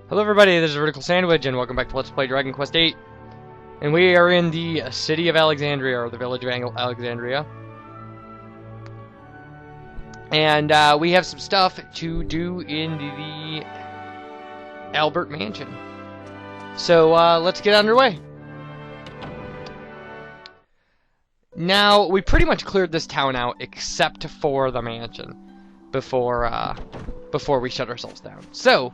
Hello everybody, this is VerticalSandwich, and welcome back to Let's Play Dragon Quest VIII. And we are in the city of Alexandria, or the village of Alexandria. And we have some stuff to do in the Albert Mansion. So let's get underway. Now, we pretty much cleared this town out, except for the mansion, before we shut ourselves down. So,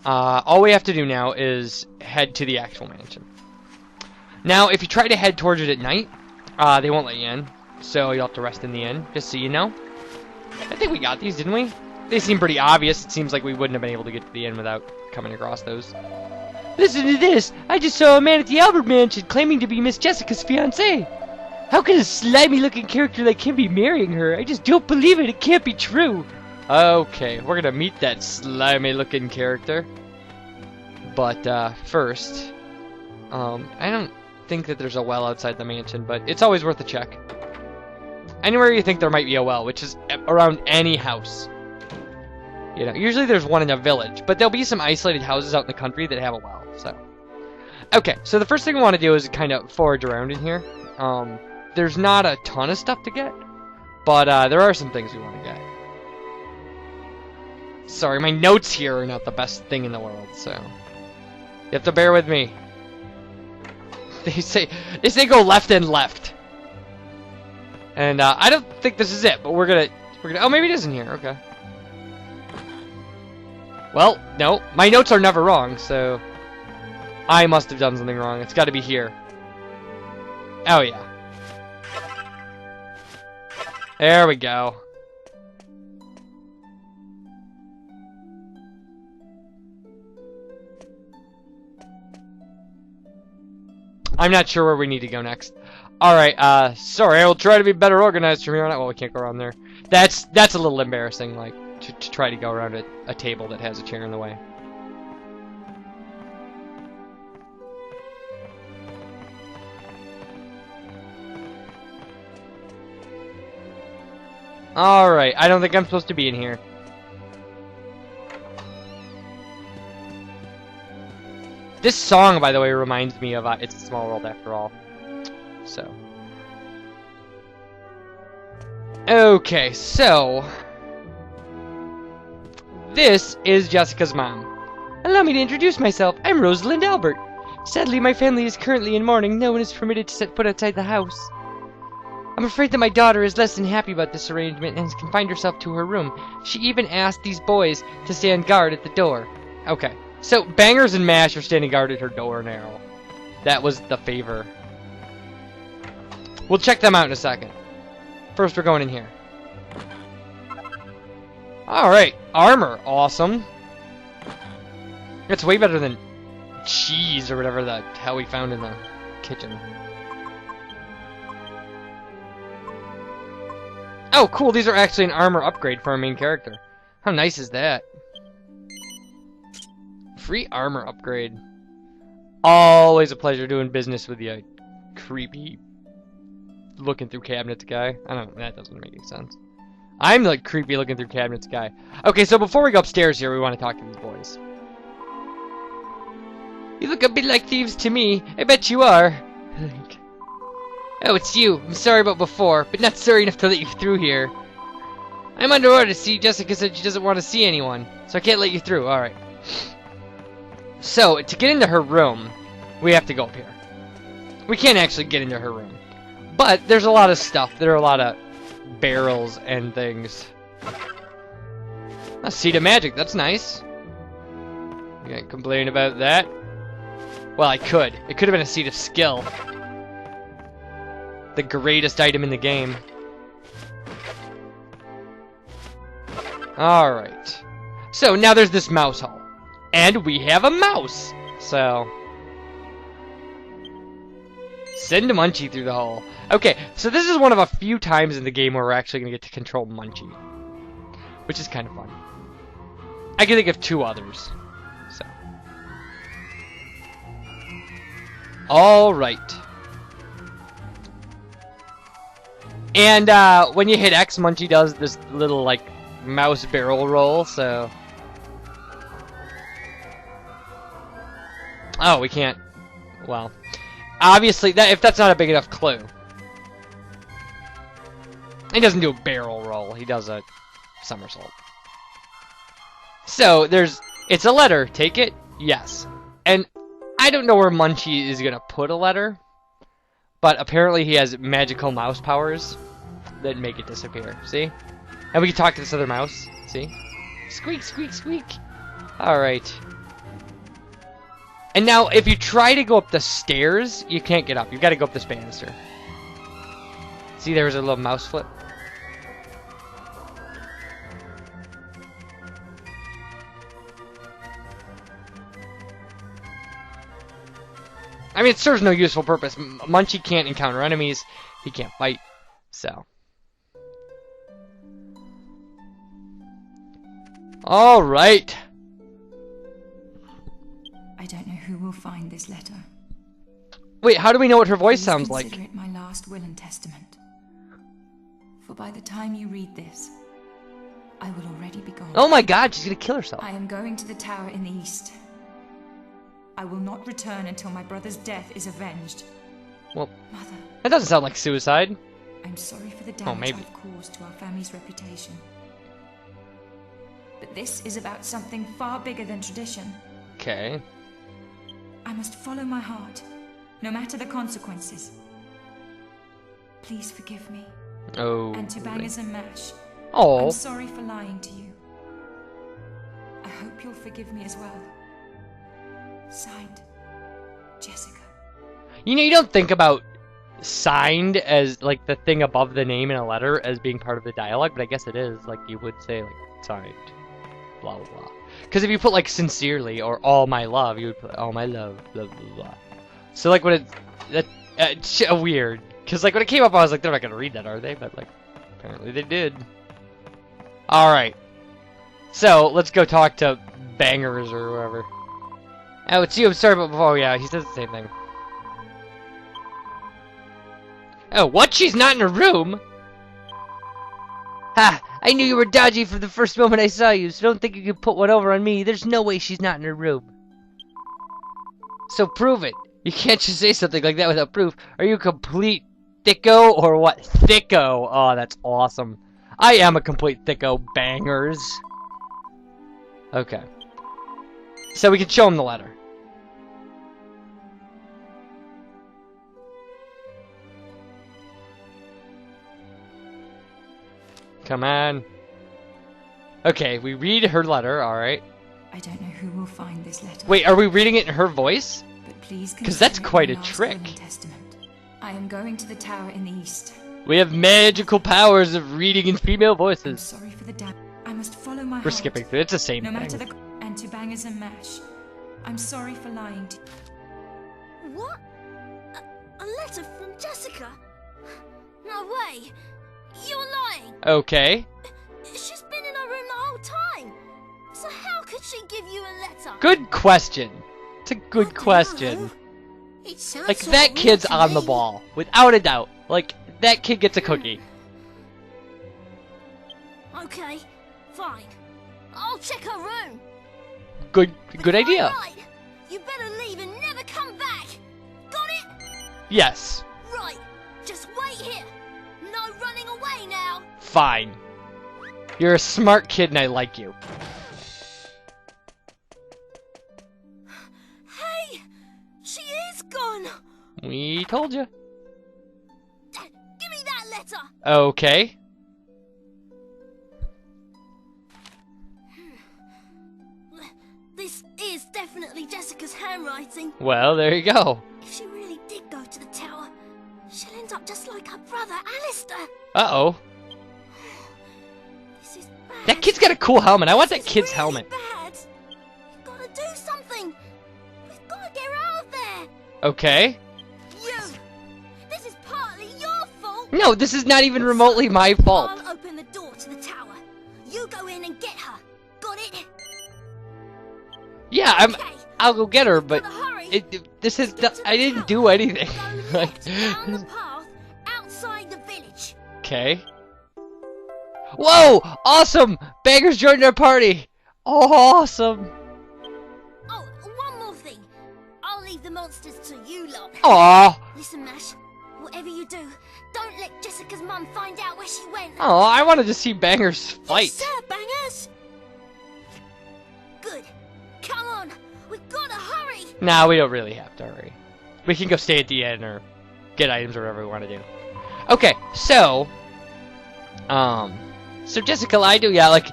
all we have to do now is head to the actual mansion. Now, if you try to head towards it at night, they won't let you in, so you'll have to rest in the inn, just so you know. I think we got these, didn't we? They seem pretty obvious. It seems like we wouldn't have been able to get to the inn without coming across those. Listen to this! I just saw a man at the Albert Mansion claiming to be Miss Jessica's fiancé. How could a slimy-looking character like him be marrying her? I just don't believe it. It can't be true. Okay, we're gonna meet that slimy-looking character. But, first, I don't think that there's a well outside the mansion, but it's always worth a check. Anywhere you think there might be a well, which is around any house. You know, usually there's one in a village, but there'll be some isolated houses out in the country that have a well, so. Okay, so the first thing we want to do is kind of forage around in here. There's not a ton of stuff to get, but there are some things we want to get. Sorry, my notes here are not the best thing in the world, so you have to bear with me. They say go left and left, and I don't think this is it, but we're gonna. Oh, maybe it isn't here. Okay. Well, no, my notes are never wrong, so I must have done something wrong. It's got to be here. Oh yeah. There we go. I'm not sure where we need to go next. Alright, sorry, I will try to be better organized from here on out. Well, we can't go around there. That's a little embarrassing, like, to try to go around a table that has a chair in the way. Alright, I don't think I'm supposed to be in here. This song, by the way, reminds me of It's a Small World After All. So. Okay, so. This is Jessica's mom. Allow me to introduce myself. I'm Rosalind Albert. Sadly, my family is currently in mourning. No one is permitted to set foot outside the house. I'm afraid that my daughter is less than happy about this arrangement and has confined herself to her room. She even asked these boys to stand guard at the door. Okay. So, Bangers and Mash are standing guard at her door now. That was the favor. We'll check them out in a second. First, we're going in here. Alright, armor. Awesome. It's way better than cheese or whatever the hell we found in the kitchen. Oh, cool. These are actually an armor upgrade for our main character. How nice is that? Free armor upgrade. Always a pleasure doing business with you, creepy looking through cabinets guy. I don't know, that doesn't make any sense. I'm the creepy looking through cabinets guy. Okay, so before we go upstairs here, we want to talk to these boys. You look a bit like thieves to me. I bet you are. Oh, it's you. I'm sorry about before, but not sorry enough to let you through here. I'm under order. See, Jessica said she doesn't want to see anyone, so I can't let you through. Alright. So, to get into her room, we have to go up here. We can't actually get into her room. But, there's a lot of stuff. There are a lot of barrels and things. A seat of magic. That's nice. You can't complain about that. Well, I could. It could have been a seat of skill. The greatest item in the game. Alright. So, now there's this mouse hole. And we have a mouse! So. Send Munchie through the hole. Okay, so this is one of a few times in the game where we're actually going to get to control Munchie. Which is kind of fun. I can think of two others. So. Alright. And when you hit X, Munchie does this little, like, mouse barrel roll, so. Oh, we can't. Well, obviously, if that's not a big enough clue. He doesn't do a barrel roll. He does a somersault. So, it's a letter. Take it? Yes. And I don't know where Munchie is going to put a letter. But apparently he has magical mouse powers that make it disappear. See? And we can talk to this other mouse. See? Squeak, squeak, squeak. Alright. And now, if you try to go up the stairs, you can't get up. You've got to go up this banister. See, there's a little mouse flip. I mean, it serves no useful purpose. Munchie can't encounter enemies. He can't fight. So. Alright. I don't know who will find this letter. Wait, how do we know what her voice Please sounds like? consider it my last will and testament. For by the time you read this, I will already be gone. Oh my god, she's gonna kill herself. I am going to the tower in the east. I will not return until my brother's death is avenged. Well, Mother, that doesn't sound like suicide. I'm sorry for the damage maybe. I've caused to our family's reputation. But this is about something far bigger than tradition. Okay. I must follow my heart, no matter the consequences. Please forgive me. Oh. And to Bangers and Mash, Oh. I'm sorry for lying to you. I hope you'll forgive me as well. Signed, Jessica. You know, you don't think about signed as, like, the thing above the name in a letter as being part of the dialogue, but I guess it is. Like, you would say, like, signed, blah, blah, blah. Because if you put, like, sincerely or all my love, you would put all my love, blah, blah, blah. So, like, when it's weird. Because, like, when it came up, I was like, they're not going to read that, are they? But, like, apparently they did. Alright. So, let's go talk to Bangers or whoever. Oh, it's you. I'm sorry, but oh yeah, he says the same thing. Oh, what? She's not in her room? Ha! I knew you were dodgy from the first moment I saw you, so don't think you could put one over on me. There's no way she's not in her room. So prove it. You can't just say something like that without proof. Are you a complete thicko or what? Thicko. Oh, that's awesome. I am a complete thicko, Bangers. Okay. So we can show him the letter. Come on. Okay, we read her letter, alright. I don't know who will find this letter. Wait, are we reading it in her voice? But please, because that's quite a my last trick. will and testament. I am going to the tower in the east. We have magical powers of reading in female I'm voices. sorry for the damage. I must follow my heart. We're skipping through. It's the same No thing. matter the and to Bangers and Mash, I'm sorry for lying to you. What? A letter from Jessica? No way! You're lying! Okay. She's been in her room the whole time! So how could she give you a letter? Good question. It's a good question. It sounds Like, sort that of kid's weird to on the me. ball. Without a doubt. Like, that kid gets a cookie. Okay, fine. I'll check her room. Good idea. Right. You better leave and never come back. Got it? Yes. Right. Just wait here. No running away now. Fine. You're a smart kid and I like you. Hey, she is gone. We told you. Give me that letter. Okay. This is definitely Jessica's handwriting. Well, there you go. If she really did go to the tower, she'll end up just like her brother, Alistair. Uh-oh. This is bad. That kid's got a cool helmet. I want that This is kid's really helmet. Bad. We've got to do something. We've got to get her out of there. Okay. You. This is partly your fault. No, this is not even remotely my fault. I'll open the door to the tower. You go in and get her. Got it? Yeah, Okay. I'll go get her, but Gotta hurry. this is To get to the I didn't tower. do anything. Go Like, left down the path outside the village. okay. Whoa! Awesome! Bangers joined our party. Awesome. Oh, one more thing. I'll leave the monsters to you lot. Aw. Listen, Mash. Whatever you do, don't let Jessica's mum find out where she went. Oh, I wanted to see Bangers fight. Yes, sir, Bangers. Good. Come on. We've got to hurry. Nah, we don't really have to hurry. We can go stay at the inn or get items or whatever we want to do. Okay, so Jessica lied to, yeah, like,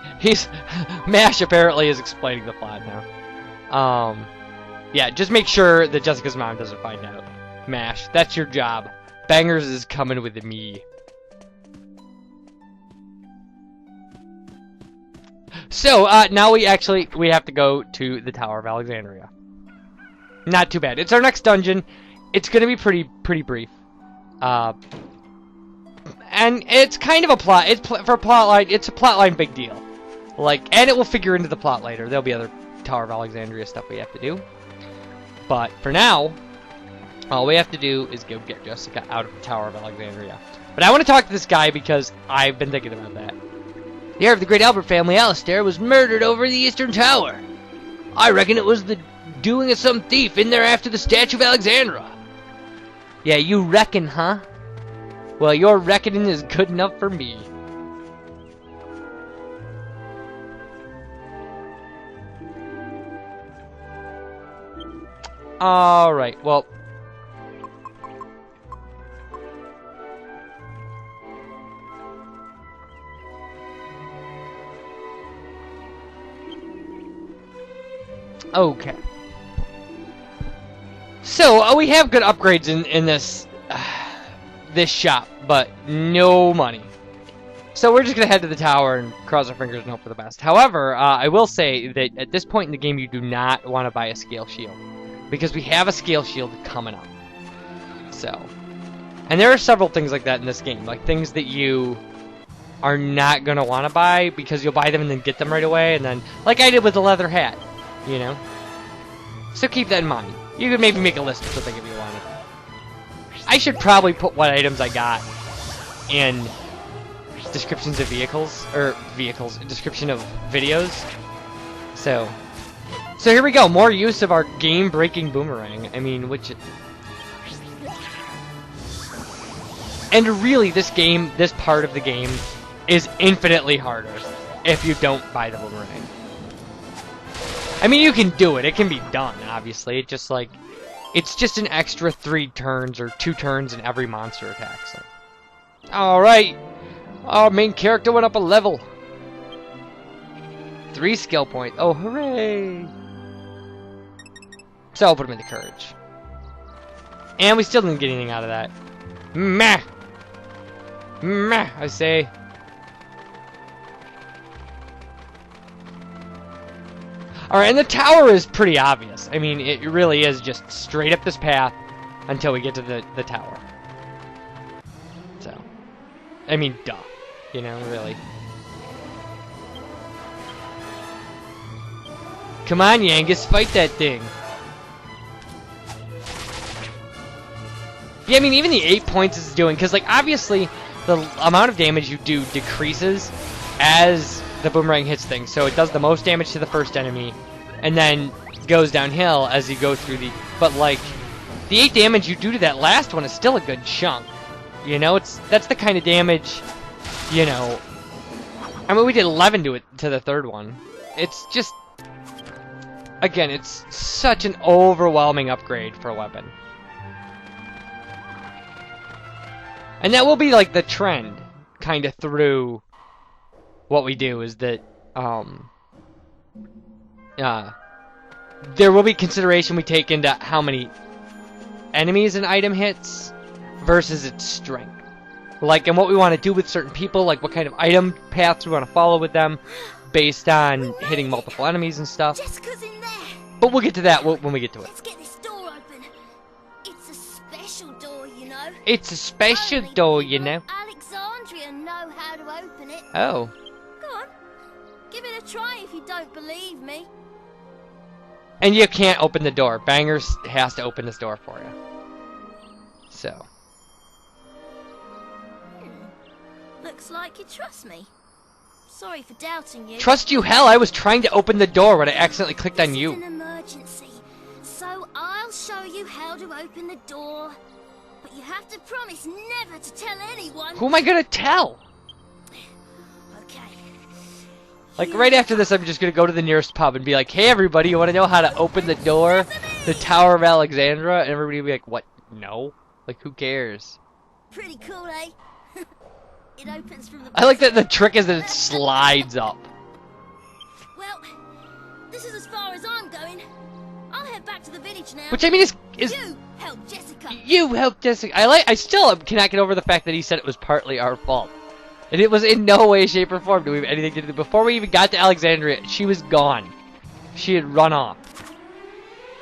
Mash apparently is explaining the plot now. Yeah, just make sure that Jessica's mom doesn't find out. Mash, that's your job. Bangers is coming with me. So, now we have to go to the Tower of Alexandria. Not too bad. It's our next dungeon. It's gonna be pretty brief. And it's kind of a plot. For a plot line, it's a plot line big deal. Like, and it will figure into the plot later. There'll be other Tower of Alexandria stuff we have to do. But for now, all we have to do is go get Jessica out of the Tower of Alexandria. But I want to talk to this guy because I've been thinking about that. The heir of the great Albert family, Alistair, was murdered over the Eastern Tower. I reckon it was the doing of some thief in there after the Statue of Alexandria. Yeah, you reckon, huh? Well, your reckoning is good enough for me. Alright, well... Okay. So, we have good upgrades in this this shop, but no money. So we're just gonna head to the tower and cross our fingers and hope for the best. However, I will say that at this point in the game, you do not want to buy a scale shield, because we have a scale shield coming up. So, and there are several things like that in this game, like things that you are not gonna want to buy because you'll buy them and then get them right away, and then, like I did with the leather hat, you know. So keep that in mind. You could maybe make a list or something if you wanted. I should probably put what items I got in descriptions of vehicles, description of videos. So here we go, more use of our game-breaking boomerang. I mean, and really, this part of the game is infinitely harder if you don't buy the boomerang. I mean, you can do it. It can be done, obviously. It's just an extra 3 turns or 2 turns in every monster attack. So. Alright. Our main character went up a level. 3 skill points. Oh, hooray. So I'll put him in the courage. And we still didn't get anything out of that. Meh. Meh, I say. Alright, and the tower is pretty obvious. I mean, it really is just straight up this path until we get to the tower. So, I mean, duh. You know, really. Come on, Yangus, fight that thing. Yeah, I mean, even the 8 points it's doing, because, like, obviously, the amount of damage you do decreases as the boomerang hits things. So it does the most damage to the first enemy, and then goes downhill as you go through the... But, like, the 8 damage you do to that last one is still a good chunk. You know, that's the kind of damage, you know... I mean, we did 11 to the third one. It's just... Again, it's such an overwhelming upgrade for a weapon. And that will be, like, the trend, kind of through what we do, is that, there will be consideration we take into how many enemies an item hits versus its strength. Like, and what we want to do with certain people, like what kind of item paths we want to follow with them, based on hitting multiple enemies and stuff. Jessica's in there. But we'll get to that when we get to it. Let's get this door open. It's a special door, you know. It's a special door, you know. Alexandria know how to open it. Oh. Go on. Give it a try if you don't believe me. And you can't open the door. Bangers has to open this door for you. So. Looks like you trust me. Sorry for doubting you. Trust you, hell! I was trying to open the door when I accidentally clicked on This you. is an emergency, So I'll show you how to open the door. But you have to promise never to tell anyone. Who am I gonna tell? Okay. Like, right after this, I'm just gonna go to the nearest pub and be like, hey, everybody, you wanna know how to open the door? The Tower of Alexandria? And everybody will be like, what? No? Like, who cares? Pretty cool, eh? It opens from the I like that the trick is that it slides up. Well, this is as far as I'm going. I'll head back to the village now. Which, I mean, is You help Jessica. you helped Jessica. I still cannot get over the fact that he said it was partly our fault. And it was in no way, shape, or form do we have anything to do. Before we even got to Alexandria, she was gone. She had run off.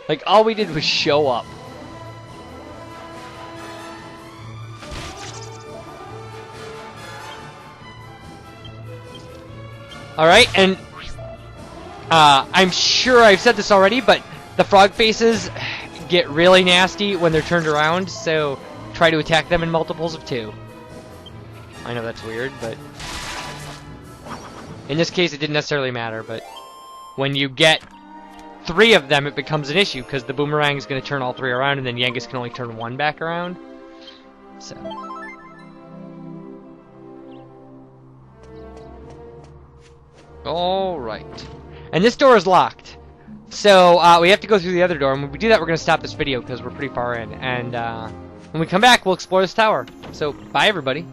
Like, all we did was show up. Alright, and I'm sure I've said this already, but the frog faces get really nasty when they're turned around, so try to attack them in multiples of 2. I know that's weird, but in this case it didn't necessarily matter, but when you get 3 of them it becomes an issue, because the boomerang is going to turn all 3 around, and then Yangus can only turn 1 back around. So... Alright. And this door is locked. So, we have to go through the other door, and when we do that, we're going to stop this video, because we're pretty far in. And, when we come back, we'll explore this tower. So, bye everybody.